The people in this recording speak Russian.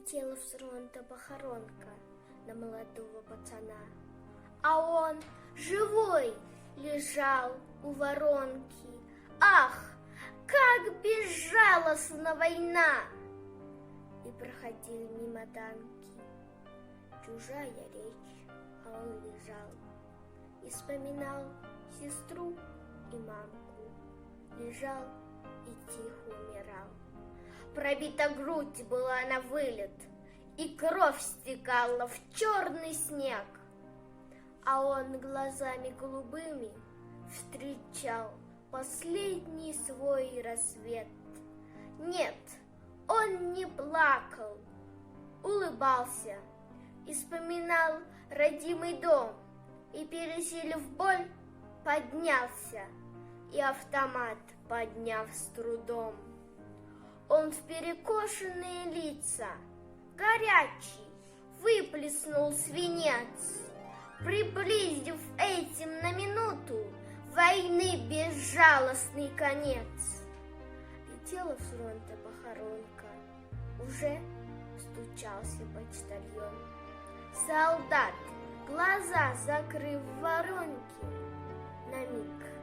Летела с фронта похоронка на молодого пацана, а он живой лежал у воронки. Ах, как безжалостна война! И проходили мимо танки. Чужая речь, а он лежал и вспоминал сестру и мамку. Лежал и тихо умирал. Пробита грудь была на вылет, и кровь стекала в черный снег. А он глазами голубыми встречал последний свой рассвет. Нет, он не плакал, улыбался и вспоминал родимый дом, и, пересилив боль, поднялся, и автомат подняв с трудом. Он в перекошенные лица, горячий, выплеснул свинец, приблизив этим на минуту войны безжалостный конец. Летела с фронта похоронка, уже стучался почтальон. Солдат, глаза закрыв в воронке, на миг